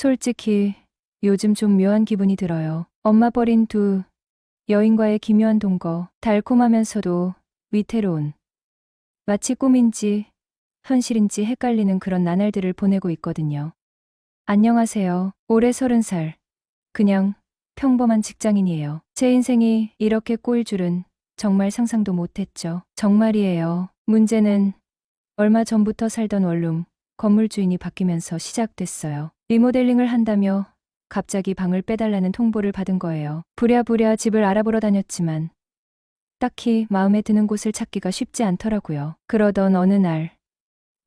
솔직히 요즘 좀 묘한 기분이 들어요. 엄마 버린 두 여인과의 기묘한 동거, 달콤하면서도 위태로운, 마치 꿈인지 현실인지 헷갈리는 그런 나날들을 보내고 있거든요. 안녕하세요. 올해 30살. 그냥 평범한 직장인이에요. 제 인생이 이렇게 꼬일 줄은 정말 상상도 못했죠. 정말이에요. 문제는 얼마 전부터 살던 원룸, 건물 주인이 바뀌면서 시작됐어요. 리모델링을 한다며 갑자기 방을 빼달라는 통보를 받은 거예요. 부랴부랴 집을 알아보러 다녔지만 딱히 마음에 드는 곳을 찾기가 쉽지 않더라고요. 그러던 어느 날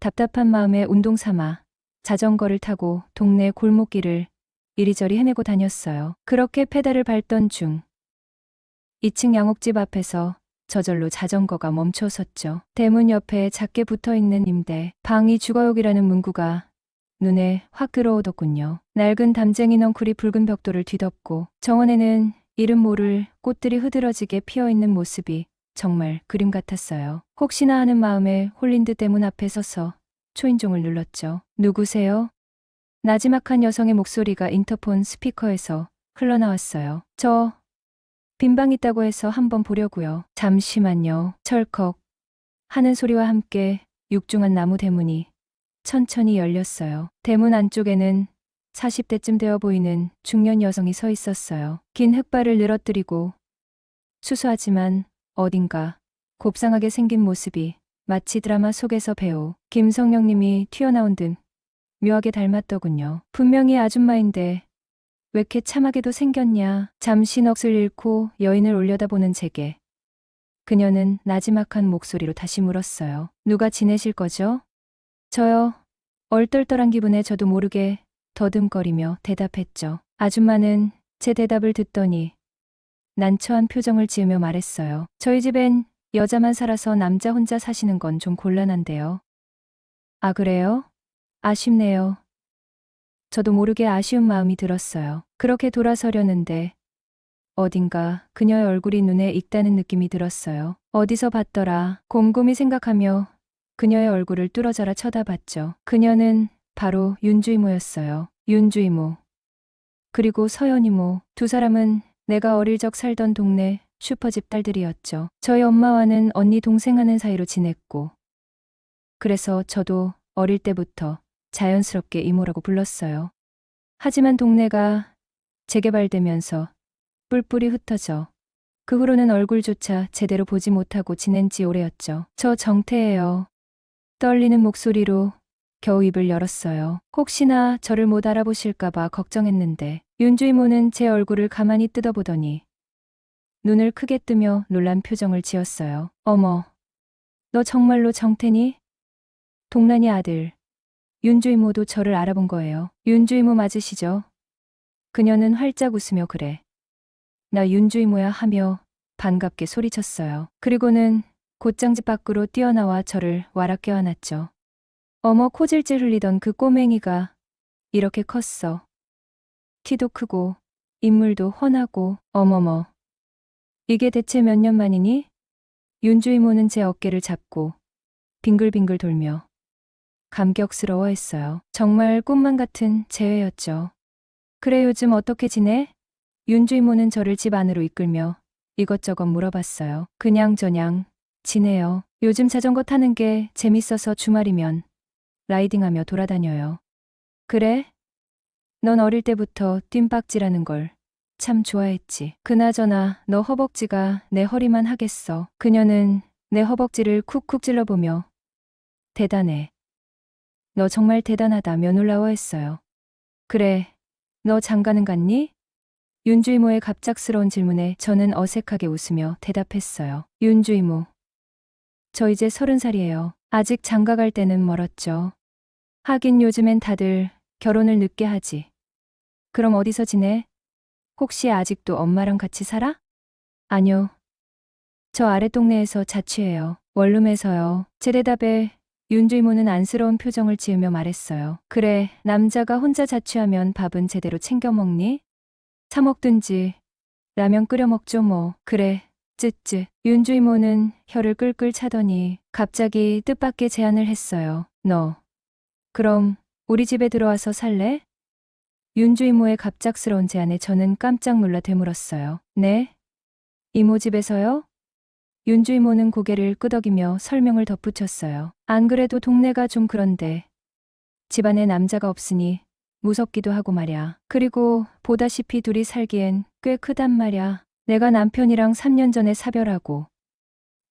답답한 마음에 운동 삼아 자전거를 타고 동네 골목길을 이리저리 헤매고 다녔어요. 그렇게 페달을 밟던 중 2층 양옥집 앞에서 저절로 자전거가 멈춰섰죠. 대문 옆에 작게 붙어있는 임대 방이 주거용이라는 문구가 눈에 확 들어오더군요. 낡은 담쟁이 넝쿨이 붉은 벽돌을 뒤덮고 정원에는 이름 모를 꽃들이 흐드러지게 피어있는 모습이 정말 그림 같았어요. 혹시나 하는 마음에 홀린 듯 대문 앞에 서서 초인종을 눌렀죠. 누구세요? 나지막한 여성의 목소리가 인터폰 스피커에서 흘러나왔어요. 저 빈방 있다고 해서 한번 보려고요. 잠시만요. 철컥 하는 소리와 함께 육중한 나무 대문이 천천히 열렸어요. 대문 안쪽에는 40대쯤 되어 보이는 중년 여성이 서 있었어요. 긴 흑발을 늘어뜨리고 수수하지만 어딘가 곱상하게 생긴 모습이 마치 드라마 속에서 배우 김성령님이 튀어나온 듯 묘하게 닮았더군요. 분명히 아줌마인데 왜 이렇게 참하게도 생겼냐. 잠시 넋을 잃고 여인을 올려다보는 제게 그녀는 나지막한 목소리로 다시 물었어요. 누가 지내실 거죠? 저요. 얼떨떨한 기분에 저도 모르게 더듬거리며 대답했죠. 아줌마는 제 대답을 듣더니 난처한 표정을 지으며 말했어요. 저희 집엔 여자만 살아서 남자 혼자 사시는 건 좀 곤란한데요. 아, 그래요? 아쉽네요. 저도 모르게 아쉬운 마음이 들었어요. 그렇게 돌아서려는데 어딘가 그녀의 얼굴이 눈에 익다는 느낌이 들었어요. 어디서 봤더라 곰곰이 생각하며 그녀의 얼굴을 뚫어져라 쳐다봤죠. 그녀는 바로 윤주이모였어요. 윤주이모. 그리고 서연이모. 두 사람은 내가 어릴 적 살던 동네 슈퍼집 딸들이었죠. 저희 엄마와는 언니 동생 하는 사이로 지냈고 그래서 저도 어릴 때부터 자연스럽게 이모라고 불렀어요. 하지만 동네가 재개발되면서 뿔뿔이 흩어져 그 후로는 얼굴조차 제대로 보지 못하고 지낸 지 오래였죠. 저 정태예요. 떨리는 목소리로 겨우 입을 열었어요. 혹시나 저를 못 알아보실까봐 걱정했는데 윤주이모는 제 얼굴을 가만히 뜯어보더니 눈을 크게 뜨며 놀란 표정을 지었어요. 어머, 너 정말로 정태니? 동란이 아들. 윤주이모도 저를 알아본 거예요. 윤주이모 맞으시죠? 그녀는 활짝 웃으며 그래. 나 윤주이모야 하며 반갑게 소리쳤어요. 그리고는 곧장 집 밖으로 뛰어나와 저를 와락 껴안았죠. 어머, 코질질 흘리던 그 꼬맹이가 이렇게 컸어. 키도 크고 인물도 훤하고 어머머. 이게 대체 몇 년 만이니? 윤주이모는 제 어깨를 잡고 빙글빙글 돌며 감격스러워했어요. 정말 꿈만 같은 재회였죠. 그래, 요즘 어떻게 지내? 윤주이모는 저를 집 안으로 이끌며 이것저것 물어봤어요. 그냥저냥 지내요. 요즘 자전거 타는 게 재밌어서 주말이면 라이딩하며 돌아다녀요. 그래? 넌 어릴 때부터 뜀박질하는 걸 참 좋아했지. 그나저나 너 허벅지가 내 허리만 하겠어. 그녀는 내 허벅지를 쿡쿡 찔러보며 대단해. 너 정말 대단하다며 놀라워했어요. 그래, 너 장가는 갔니? 윤주이모의 갑작스러운 질문에 저는 어색하게 웃으며 대답했어요. 윤주이모. 저 이제 30살이에요. 아직 장가 갈 때는 멀었죠. 하긴 요즘엔 다들 결혼을 늦게 하지. 그럼 어디서 지내? 혹시 아직도 엄마랑 같이 살아? 아니요. 저 아랫동네에서 자취해요. 원룸에서요. 제 대답에 윤주이모는 안쓰러운 표정을 지으며 말했어요. 그래, 남자가 혼자 자취하면 밥은 제대로 챙겨 먹니? 사 먹든지 라면 끓여 먹죠 뭐. 그래, 쯧쯧. 윤주이모는 혀를 끌끌 차더니 갑자기 뜻밖의 제안을 했어요. 너, 그럼 우리 집에 들어와서 살래? 윤주 이모의 갑작스러운 제안에 저는 깜짝 놀라 되물었어요. 네? 이모 집에서요? 윤주 이모는 고개를 끄덕이며 설명을 덧붙였어요. 안 그래도 동네가 좀 그런데 집안에 남자가 없으니 무섭기도 하고 말야. 그리고 보다시피 둘이 살기엔 꽤 크단 말야. 내가 남편이랑 3년 전에 사별하고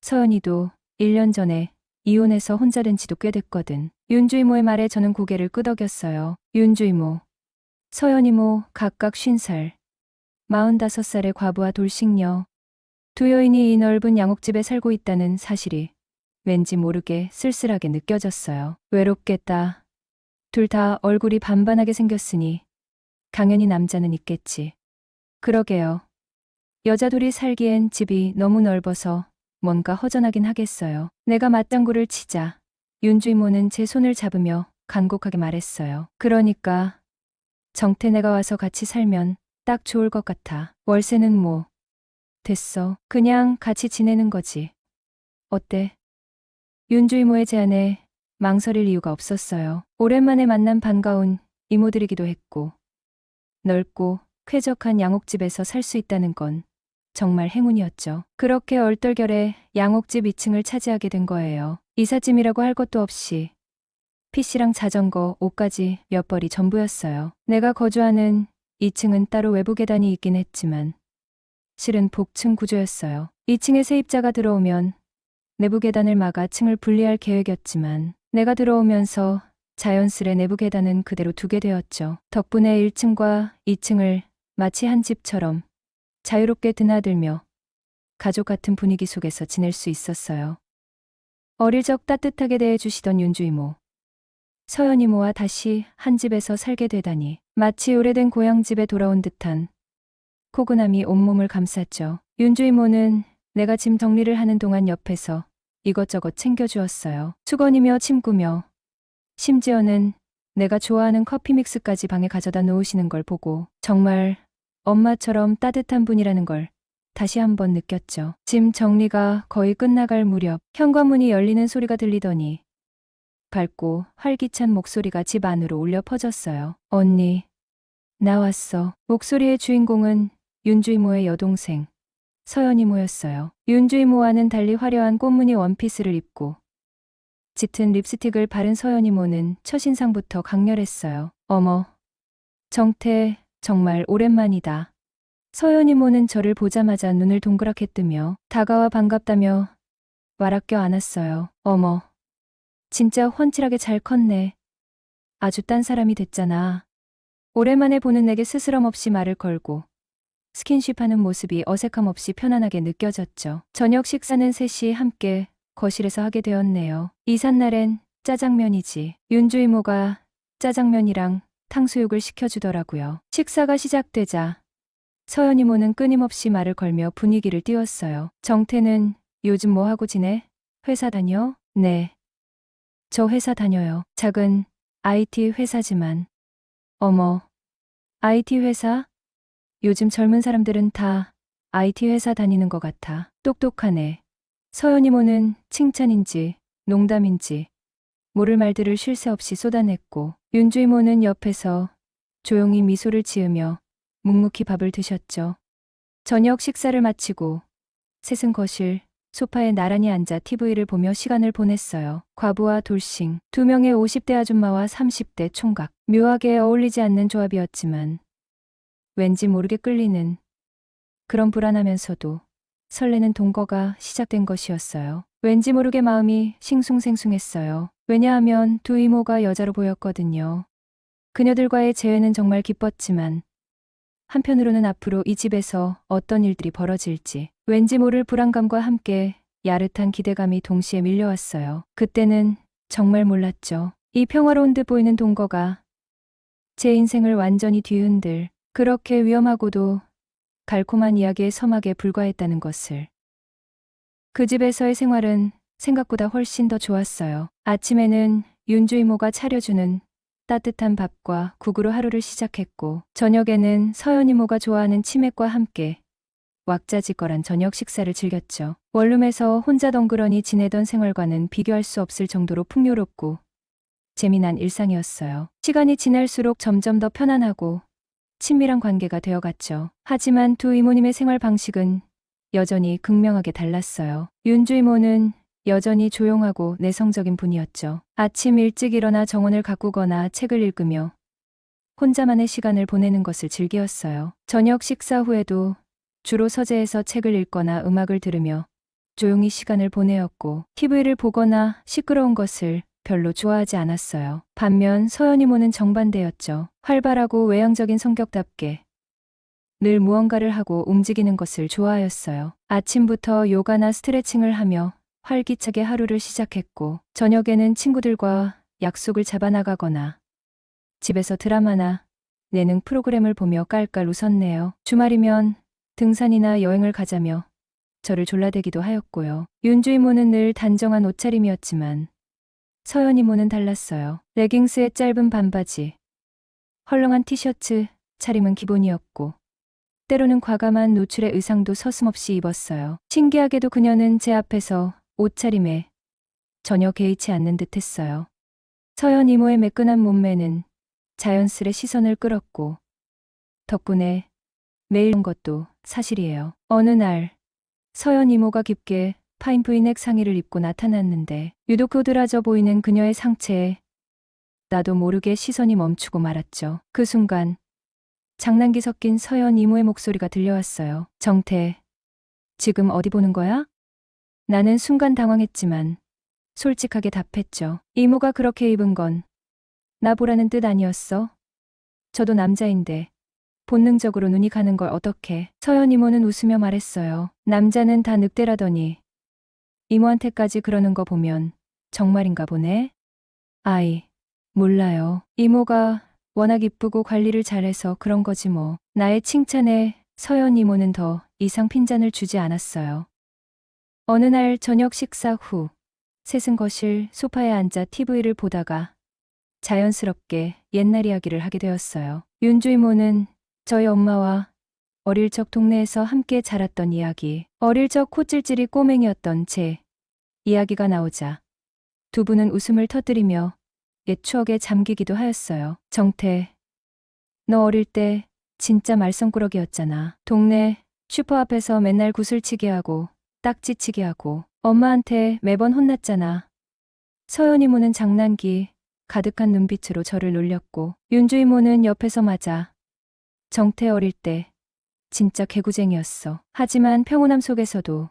서연이도 1년 전에 이혼해서 혼자 된 지도 꽤 됐거든. 윤주 이모의 말에 저는 고개를 끄덕였어요. 윤주 이모, 서연 이모 각각 50살, 45살의 과부와 돌싱녀. 두 여인이 이 넓은 양옥집에 살고 있다는 사실이 왠지 모르게 쓸쓸하게 느껴졌어요. 외롭겠다. 둘 다 얼굴이 반반하게 생겼으니 당연히 남자는 있겠지. 그러게요. 여자 둘이 살기엔 집이 너무 넓어서 뭔가 허전하긴 하겠어요. 내가 맞장구를 치자 윤주 이모는 제 손을 잡으며 간곡하게 말했어요. 그러니까 정태네가 와서 같이 살면 딱 좋을 것 같아. 월세는 뭐 됐어. 그냥 같이 지내는 거지. 어때? 윤주 이모의 제안에 망설일 이유가 없었어요. 오랜만에 만난 반가운 이모들이기도 했고 넓고 쾌적한 양옥집에서 살 수 있다는 건 정말 행운이었죠. 그렇게 얼떨결에 양옥집 2층을 차지하게 된 거예요. 이삿짐이라고 할 것도 없이 PC랑 자전거, 옷까지 몇 벌이 전부였어요. 내가 거주하는 2층은 따로 외부 계단이 있긴 했지만 실은 복층 구조였어요. 2층에 세입자가 들어오면 내부 계단을 막아 층을 분리할 계획이었지만 내가 들어오면서 자연스레 내부 계단은 그대로 두게 되었죠. 덕분에 1층과 2층을 마치 한 집처럼 자유롭게 드나들며 가족 같은 분위기 속에서 지낼 수 있었어요. 어릴 적 따뜻하게 대해주시던 윤주 이모, 서연 이모와 다시 한 집에서 살게 되다니 마치 오래된 고향집에 돌아온 듯한 포근함이 온몸을 감쌌죠. 윤주 이모는 내가 짐 정리를 하는 동안 옆에서 이것저것 챙겨주었어요. 수건이며 침구며 심지어는 내가 좋아하는 커피 믹스까지 방에 가져다 놓으시는 걸 보고 정말 엄마처럼 따뜻한 분이라는 걸 다시 한번 느꼈죠. 짐 정리가 거의 끝나갈 무렵 현관문이 열리는 소리가 들리더니 밝고 활기찬 목소리가 집 안으로 울려 퍼졌어요. 언니, 나왔어. 목소리의 주인공은 윤주 이모의 여동생 서연 이모였어요. 윤주 이모와는 달리 화려한 꽃무늬 원피스를 입고 짙은 립스틱을 바른 서연 이모는 첫인상부터 강렬했어요. 어머, 정태, 정말 오랜만이다. 서연 이모는 저를 보자마자 눈을 동그랗게 뜨며 다가와 반갑다며 말아 껴 안았어요. 어머, 진짜 훤칠하게 잘 컸네. 아주 딴 사람이 됐잖아. 오랜만에 보는 내게 스스럼 없이 말을 걸고 스킨십하는 모습이 어색함 없이 편안하게 느껴졌죠. 저녁 식사는 셋이 함께 거실에서 하게 되었네요. 이삿날엔 짜장면이지. 윤주 이모가 짜장면이랑 탕수육을 시켜주더라고요. 식사가 시작되자 서연 이모는 끊임없이 말을 걸며 분위기를 띄웠어요. 정태는 요즘 뭐 하고 지내? 회사 다녀? 네. 저 회사 다녀요. 작은 IT 회사지만. 어머, IT 회사? 요즘 젊은 사람들은 다 IT 회사 다니는 것 같아. 똑똑하네. 서연 이모는 칭찬인지 농담인지 모를 말들을 쉴 새 없이 쏟아냈고 윤주 이모는 옆에서 조용히 미소를 지으며 묵묵히 밥을 드셨죠. 저녁 식사를 마치고 셋은 거실 소파에 나란히 앉아 TV를 보며 시간을 보냈어요. 과부와 돌싱, 두 명의 50대 아줌마와 30대 총각. 묘하게 어울리지 않는 조합이었지만 왠지 모르게 끌리는 그런 불안하면서도 설레는 동거가 시작된 것이었어요. 왠지 모르게 마음이 싱숭생숭했어요. 왜냐하면 두 이모가 여자로 보였거든요. 그녀들과의 재회는 정말 기뻤지만 한편으로는 앞으로 이 집에서 어떤 일들이 벌어질지 왠지 모를 불안감과 함께 야릇한 기대감이 동시에 밀려왔어요. 그때는 정말 몰랐죠. 이 평화로운 듯 보이는 동거가 제 인생을 완전히 뒤흔들 그렇게 위험하고도 달콤한 이야기의 서막에 불과했다는 것을. 그 집에서의 생활은 생각보다 훨씬 더 좋았어요. 아침에는 윤주 이모가 차려주는 따뜻한 밥과 국으로 하루를 시작했고 저녁에는 서연 이모가 좋아하는 치맥과 함께 왁자지껄한 저녁 식사를 즐겼죠. 원룸에서 혼자 덩그러니 지내던 생활과는 비교할 수 없을 정도로 풍요롭고 재미난 일상이었어요. 시간이 지날수록 점점 더 편안하고 친밀한 관계가 되어갔죠. 하지만 두 이모님의 생활 방식은 여전히 극명하게 달랐어요. 윤주 이모는 여전히 조용하고 내성적인 분이었죠. 아침 일찍 일어나 정원을 가꾸거나 책을 읽으며 혼자만의 시간을 보내는 것을 즐겼어요. 저녁 식사 후에도 주로 서재에서 책을 읽거나 음악을 들으며 조용히 시간을 보내었고 TV를 보거나 시끄러운 것을 별로 좋아하지 않았어요. 반면 서연 이모는 정반대였죠. 활발하고 외향적인 성격답게 늘 무언가를 하고 움직이는 것을 좋아하였어요. 아침부터 요가나 스트레칭을 하며 활기차게 하루를 시작했고 저녁에는 친구들과 약속을 잡아나가거나 집에서 드라마나 예능 프로그램을 보며 깔깔 웃었네요. 주말이면 등산이나 여행을 가자며 저를 졸라대기도 하였고요. 윤주 이모는 늘 단정한 옷차림이었지만 서연 이모는 달랐어요. 레깅스에 짧은 반바지, 헐렁한 티셔츠 차림은 기본이었고 때로는 과감한 노출의 의상도 서슴없이 입었어요. 신기하게도 그녀는 제 앞에서 옷차림에 전혀 개의치 않는 듯했어요. 서연 이모의 매끈한 몸매는 자연스레 시선을 끌었고 덕분에 매일 본 것도 사실이에요. 어느 날 서연 이모가 깊게 파인 브이넥 상의를 입고 나타났는데 유독 도드라져 보이는 그녀의 상체에 나도 모르게 시선이 멈추고 말았죠. 그 순간 장난기 섞인 서연 이모의 목소리가 들려왔어요. 정태, 지금 어디 보는 거야? 나는 순간 당황했지만 솔직하게 답했죠. 이모가 그렇게 입은 건 나 보라는 뜻 아니었어? 저도 남자인데 본능적으로 눈이 가는 걸 어떡해. 서연 이모는 웃으며 말했어요. 남자는 다 늑대라더니 이모한테까지 그러는 거 보면 정말인가 보네. 아이, 몰라요. 이모가 워낙 이쁘고 관리를 잘해서 그런 거지 뭐. 나의 칭찬에 서연 이모는 더 이상 핀잔을 주지 않았어요. 어느 날 저녁 식사 후 셋은 거실 소파에 앉아 TV를 보다가 자연스럽게 옛날 이야기를 하게 되었어요. 윤주 이모는 저희 엄마와 어릴 적 동네에서 함께 자랐던 이야기, 어릴 적 코찔찔이 꼬맹이였던 제 이야기가 나오자 두 분은 웃음을 터뜨리며 옛 추억에 잠기기도 하였어요. 정태, 너 어릴 때 진짜 말썽꾸러기였잖아. 동네 슈퍼 앞에서 맨날 구슬치기 하고 딱지치기 하고 엄마한테 매번 혼났잖아. 서연 이모는 장난기 가득한 눈빛으로 저를 놀렸고 윤주 이모는 옆에서 맞아 정태 어릴 때 진짜 개구쟁이였어. 하지만 평온함 속에서도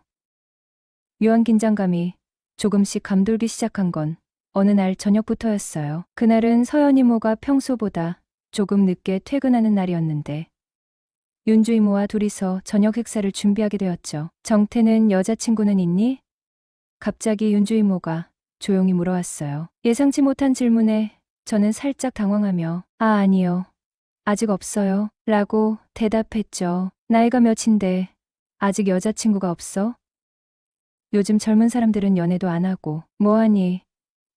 묘한 긴장감이 조금씩 감돌기 시작한 건 어느 날 저녁부터였어요. 그날은 서연 이모가 평소보다 조금 늦게 퇴근하는 날이었는데 윤주 이모와 둘이서 저녁 식사를 준비하게 되었죠. 정태는 여자친구는 있니? 갑자기 윤주 이모가 조용히 물어왔어요. 예상치 못한 질문에 저는 살짝 당황하며 아니요. 아직 없어요. 라고 대답했죠. 나이가 몇인데 아직 여자친구가 없어? 요즘 젊은 사람들은 연애도 안 하고 뭐하니?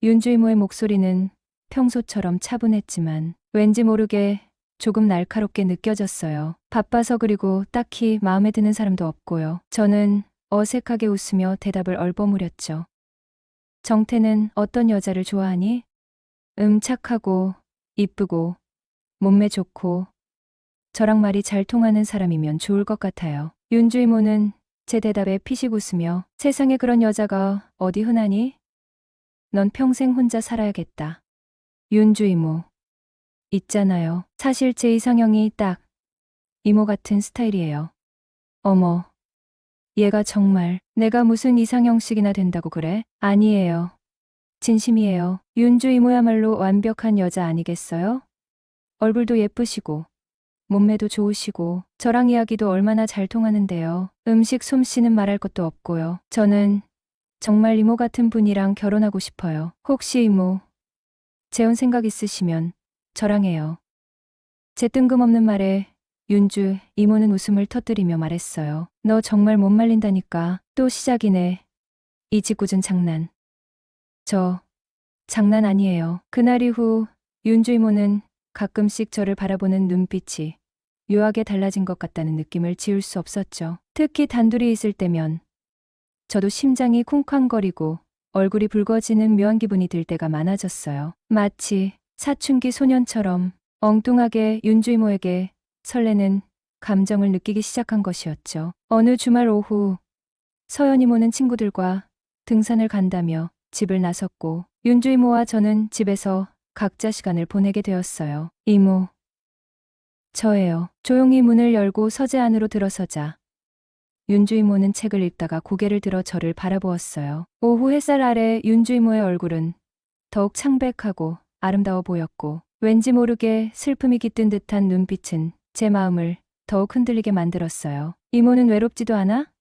윤주 이모의 목소리는 평소처럼 차분했지만 왠지 모르게 조금 날카롭게 느껴졌어요. 바빠서 그리고 딱히 마음에 드는 사람도 없고요. 저는 어색하게 웃으며 대답을 얼버무렸죠. 정태는 어떤 여자를 좋아하니? 착하고 이쁘고 몸매 좋고 저랑 말이 잘 통하는 사람이면 좋을 것 같아요. 윤주 이모는 제 대답에 피식 웃으며 세상에 그런 여자가 어디 흔하니? 넌 평생 혼자 살아야겠다. 윤주 이모. 있잖아요. 사실 제 이상형이 딱 이모 같은 스타일이에요. 어머. 얘가 정말 내가 무슨 이상형씩이나 된다고 그래? 아니에요. 진심이에요. 윤주 이모야말로 완벽한 여자 아니겠어요? 얼굴도 예쁘시고 몸매도 좋으시고 저랑 이야기도 얼마나 잘 통하는데요. 음식 솜씨는 말할 것도 없고요. 저는 정말 이모 같은 분이랑 결혼하고 싶어요. 혹시 이모 재혼 생각 있으시면 저랑 해요. 제 뜬금없는 말에 윤주 이모는 웃음을 터뜨리며 말했어요. 너 정말 못 말린다니까. 또 시작이네. 이 짓궂은 장난. 저 장난 아니에요. 그날 이후 윤주 이모는 가끔씩 저를 바라보는 눈빛이 묘하게 달라진 것 같다는 느낌을 지울 수 없었죠. 특히 단둘이 있을 때면 저도 심장이 쿵쾅거리고 얼굴이 붉어지는 묘한 기분이 들 때가 많아졌어요. 마치 사춘기 소년처럼 엉뚱하게 윤주 이모에게 설레는 감정을 느끼기 시작한 것이었죠. 어느 주말 오후 서연 이모는 친구들과 등산을 간다며 집을 나섰고 윤주 이모와 저는 집에서 각자 시간을 보내게 되었어요. 이모, 저예요. 조용히 문을 열고 서재 안으로 들어서자 윤주 이모는 책을 읽다가 고개를 들어 저를 바라보았어요. 오후 햇살 아래 윤주 이모의 얼굴은 더욱 창백하고 아름다워 보였고 왠지 모르게 슬픔이 깃든 듯한 눈빛은 제 마음을 더욱 흔들리게 만들었어요. 이모는 외롭지도 않아?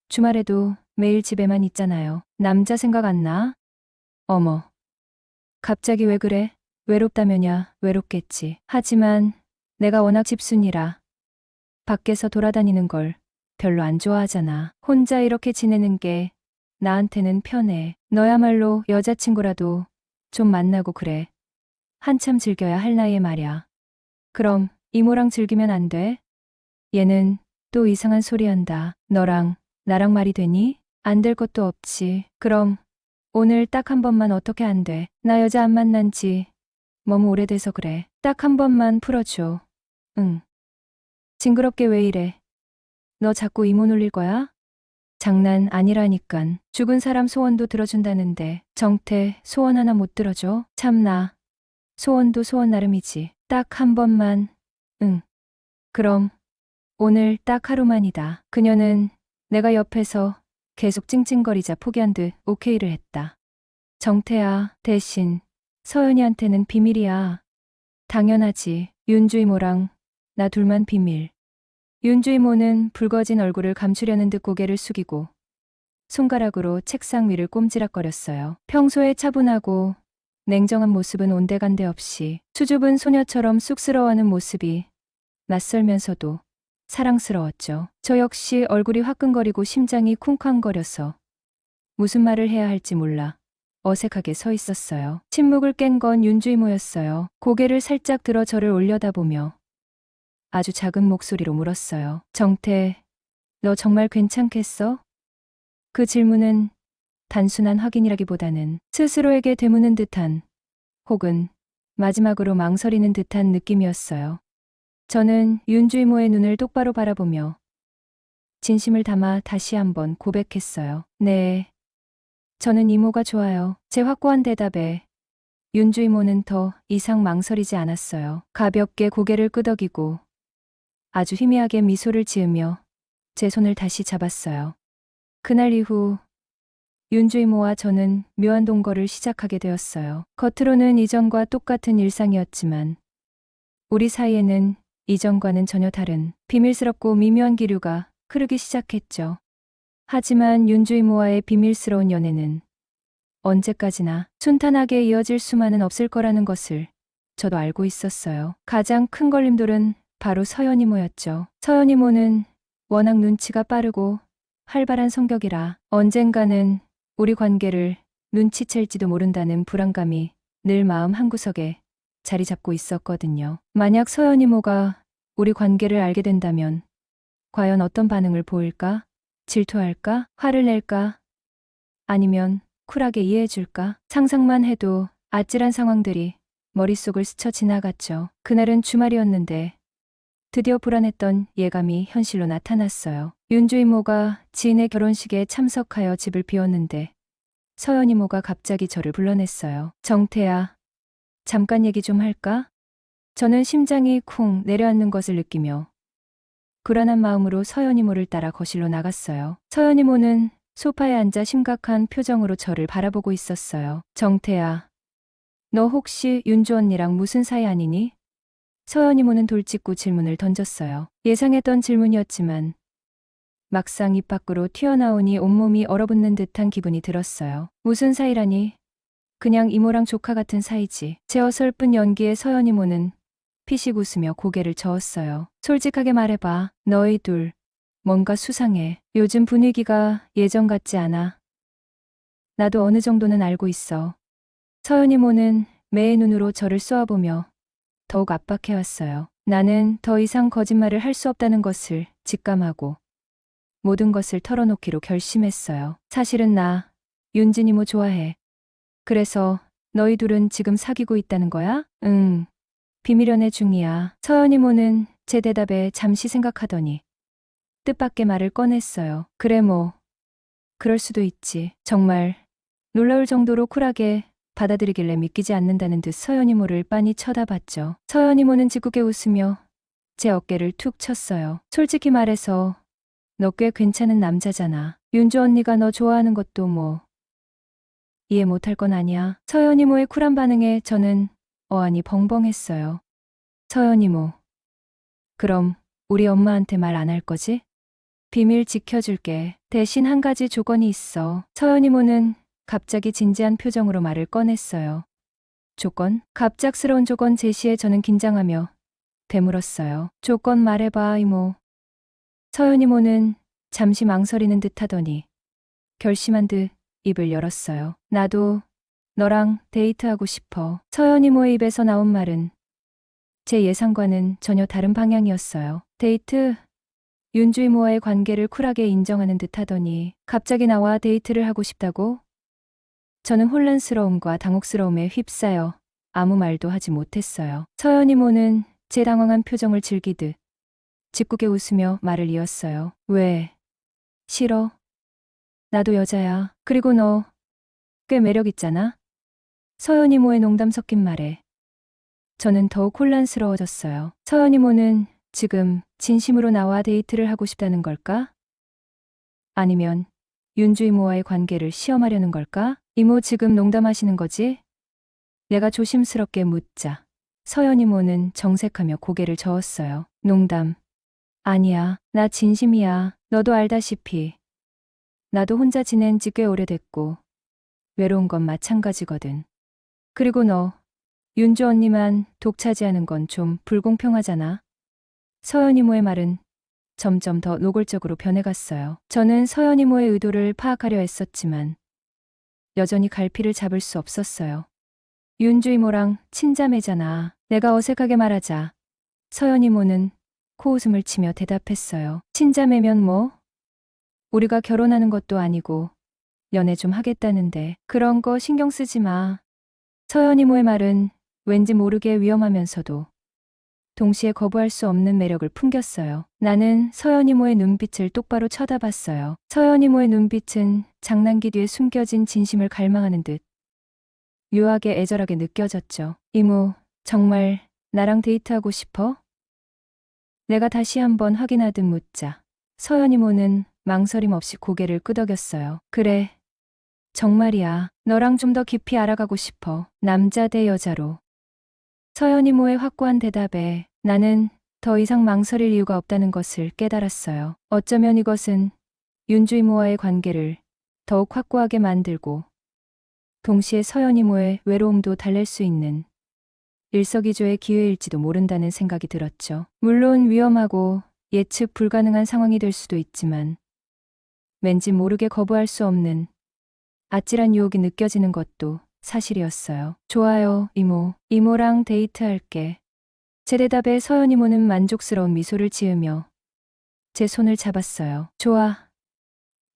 주말에도 매일 집에만 있잖아요. 남자 생각 안 나? 어머, 갑자기 왜 그래? 외롭다면야 외롭겠지. 하지만 내가 워낙 집순이라 밖에서 돌아다니는 걸 별로 안 좋아하잖아. 혼자 이렇게 지내는 게 나한테는 편해. 너야말로 여자친구라도 좀 만나고 그래. 한참 즐겨야 할 나이에 말야. 그럼 이모랑 즐기면 안 돼? 얘는 또 이상한 소리 한다. 너랑 나랑 말이 되니? 안 될 것도 없지. 그럼 오늘 딱 한 번만 어떻게 안 돼? 나 여자 안 만난 지 너무 오래돼서 그래. 딱 한 번만 풀어줘. 응. 징그럽게 왜 이래? 너 자꾸 이모 놀릴 거야? 장난 아니라니깐. 죽은 사람 소원도 들어준다는데 정태 소원 하나 못 들어줘? 참나. 소원도 소원 나름이지. 딱 한 번만. 응. 그럼 오늘 딱 하루만이다. 그녀는 내가 옆에서 계속 찡찡거리자 포기한 듯 오케이를 했다. 정태야, 대신 서연이한테는 비밀이야. 당연하지. 윤주 이모랑 나 둘만 비밀. 윤주 이모는 붉어진 얼굴을 감추려는 듯 고개를 숙이고 손가락으로 책상 위를 꼼지락거렸어요. 평소에 차분하고 냉정한 모습은 온데간데 없이 수줍은 소녀처럼 쑥스러워하는 모습이 낯설면서도 사랑스러웠죠. 저 역시 얼굴이 화끈거리고 심장이 쿵쾅거려서 무슨 말을 해야 할지 몰라 어색하게 서 있었어요. 침묵을 깬 건 윤주 이모였어요. 고개를 살짝 들어 저를 올려다보며 아주 작은 목소리로 물었어요. 정태, 너 정말 괜찮겠어? 그 질문은 단순한 확인이라기보다는 스스로에게 되묻는 듯한 혹은 마지막으로 망설이는 듯한 느낌이었어요. 저는 윤주 이모의 눈을 똑바로 바라보며 진심을 담아 다시 한번 고백했어요. 네, 저는 이모가 좋아요. 제 확고한 대답에 윤주 이모는 더 이상 망설이지 않았어요. 가볍게 고개를 끄덕이고 아주 희미하게 미소를 지으며 제 손을 다시 잡았어요. 그날 이후 윤주 이모와 저는 묘한 동거를 시작하게 되었어요. 겉으로는 이전과 똑같은 일상이었지만 우리 사이에는 이전과는 전혀 다른 비밀스럽고 미묘한 기류가 흐르기 시작했죠. 하지만 윤주 이모와의 비밀스러운 연애는 언제까지나 순탄하게 이어질 수만은 없을 거라는 것을 저도 알고 있었어요. 가장 큰 걸림돌은 바로 서연 이모였죠. 서연 이모는 워낙 눈치가 빠르고 활발한 성격이라 언젠가는 우리 관계를 눈치챌지도 모른다는 불안감이 늘 마음 한구석에 자리 잡고 있었거든요. 만약 서연 이모가 우리 관계를 알게 된다면 과연 어떤 반응을 보일까? 질투할까? 화를 낼까? 아니면 쿨하게 이해해줄까? 상상만 해도 아찔한 상황들이 머릿속을 스쳐 지나갔죠. 그날은 주말이었는데 드디어 불안했던 예감이 현실로 나타났어요. 윤주 이모가 지인의 결혼식에 참석하여 집을 비웠는데 서연 이모가 갑자기 저를 불러냈어요. 정태야, 잠깐 얘기 좀 할까? 저는 심장이 쿵 내려앉는 것을 느끼며 불안한 마음으로 서연 이모를 따라 거실로 나갔어요. 서연 이모는 소파에 앉아 심각한 표정으로 저를 바라보고 있었어요. 정태야, 너 혹시 윤주 언니랑 무슨 사이 아니니? 서연 이모는 돌직구 질문을 던졌어요. 예상했던 질문이었지만 막상 입 밖으로 튀어나오니 온몸이 얼어붙는 듯한 기분이 들었어요. 무슨 사이라니? 그냥 이모랑 조카 같은 사이지. 제 어설픈 연기에 서연 이모는 피식 웃으며 고개를 저었어요. 솔직하게 말해봐. 너희 둘 뭔가 수상해. 요즘 분위기가 예전 같지 않아. 나도 어느 정도는 알고 있어. 서연 이모는 매의 눈으로 저를 쏘아보며 더욱 압박해왔어요. 나는 더 이상 거짓말을 할 수 없다는 것을 직감하고 모든 것을 털어놓기로 결심했어요. 사실은 나 윤진 이모 좋아해. 그래서 너희 둘은 지금 사귀고 있다는 거야? 응. 비밀 연애 중이야. 서연 이모는 제 대답에 잠시 생각하더니 뜻밖의 말을 꺼냈어요. 그래 뭐 그럴 수도 있지. 정말 놀라울 정도로 쿨하게 받아들이길래 믿기지 않는다는 듯 서연이모를 빤히 쳐다봤죠. 서연이모는 짓궂게 웃으며 제 어깨를 툭 쳤어요. 솔직히 말해서 너 꽤 괜찮은 남자잖아. 윤주 언니가 너 좋아하는 것도 뭐 이해 못할 건 아니야. 서연이모의 쿨한 반응에 저는 어안이 벙벙했어요. 서연이모, 그럼 우리 엄마한테 말 안 할 거지? 비밀 지켜줄게. 대신 한 가지 조건이 있어. 서연이모는 갑자기 진지한 표정으로 말을 꺼냈어요. 조건? 갑작스러운 조건 제시에 저는 긴장하며 되물었어요. 조건 말해봐, 이모. 서연이모는 잠시 망설이는 듯 하더니 결심한 듯 입을 열었어요. 나도 너랑 데이트하고 싶어. 서연이모의 입에서 나온 말은 제 예상과는 전혀 다른 방향이었어요. 데이트? 윤주 이모와의 관계를 쿨하게 인정하는 듯 하더니 갑자기 나와 데이트를 하고 싶다고? 저는 혼란스러움과 당혹스러움에 휩싸여 아무 말도 하지 못했어요. 서연 이모는 제 당황한 표정을 즐기듯 짓궂게 웃으며 말을 이었어요. 왜? 싫어? 나도 여자야. 그리고 너 꽤 매력 있잖아? 서연 이모의 농담 섞인 말에 저는 더욱 혼란스러워졌어요. 서연 이모는 지금 진심으로 나와 데이트를 하고 싶다는 걸까? 아니면 윤주 이모와의 관계를 시험하려는 걸까? 이모 지금 농담하시는 거지? 내가 조심스럽게 묻자 서연 이모는 정색하며 고개를 저었어요. 농담. 아니야. 나 진심이야. 너도 알다시피 나도 혼자 지낸 지 꽤 오래됐고 외로운 건 마찬가지거든. 그리고 너 윤주 언니만 독차지하는 건 좀 불공평하잖아. 서연 이모의 말은 점점 더 노골적으로 변해갔어요. 저는 서연 이모의 의도를 파악하려 했었지만 여전히 갈피를 잡을 수 없었어요. 윤주 이모랑 친자매잖아. 내가 어색하게 말하자 서연 이모는 코웃음을 치며 대답했어요. 친자매면 뭐? 우리가 결혼하는 것도 아니고 연애 좀 하겠다는데 그런 거 신경 쓰지 마. 서연 이모의 말은 왠지 모르게 위험하면서도 동시에 거부할 수 없는 매력을 풍겼어요. 나는 서연 이모의 눈빛을 똑바로 쳐다봤어요. 서연 이모의 눈빛은 장난기 뒤에 숨겨진 진심을 갈망하는 듯 묘하게 애절하게 느껴졌죠. 이모, 정말 나랑 데이트하고 싶어? 내가 다시 한번 확인하듯 묻자 서연 이모는 망설임 없이 고개를 끄덕였어요. 그래, 정말이야. 너랑 좀 더 깊이 알아가고 싶어. 남자 대 여자로. 서연 이모의 확고한 대답에 나는 더 이상 망설일 이유가 없다는 것을 깨달았어요. 어쩌면 이것은 윤주 이모와의 관계를 더욱 확고하게 만들고 동시에 서연 이모의 외로움도 달랠 수 있는 일석이조의 기회일지도 모른다는 생각이 들었죠. 물론 위험하고 예측 불가능한 상황이 될 수도 있지만 왠지 모르게 거부할 수 없는 아찔한 유혹이 느껴지는 것도 사실이었어요. 좋아요, 이모. 이모랑 데이트할게. 제 대답에 서연 이모는 만족스러운 미소를 지으며 제 손을 잡았어요. 좋아.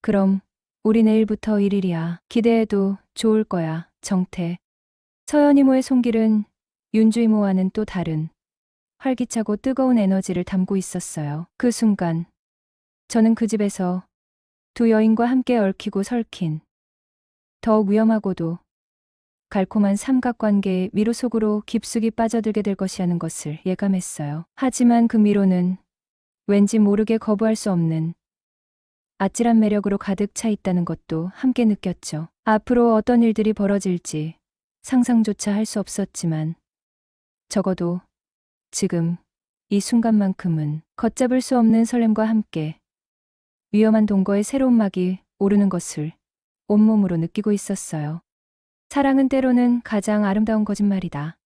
그럼 우리 내일부터 1일이야. 기대해도 좋을 거야, 정태. 서연 이모의 손길은 윤주 이모와는 또 다른 활기차고 뜨거운 에너지를 담고 있었어요. 그 순간 저는 그 집에서 두 여인과 함께 얽히고 설킨 더욱 위험하고도 달콤한 삼각관계의 미로 속으로 깊숙이 빠져들게 될 것이라는 것을 예감했어요. 하지만 그 미로는 왠지 모르게 거부할 수 없는 아찔한 매력으로 가득 차 있다는 것도 함께 느꼈죠. 앞으로 어떤 일들이 벌어질지 상상조차 할 수 없었지만 적어도 지금 이 순간만큼은 걷잡을 수 없는 설렘과 함께 위험한 동거의 새로운 막이 오르는 것을 온몸으로 느끼고 있었어요. 사랑은 때로는 가장 아름다운 거짓말이다.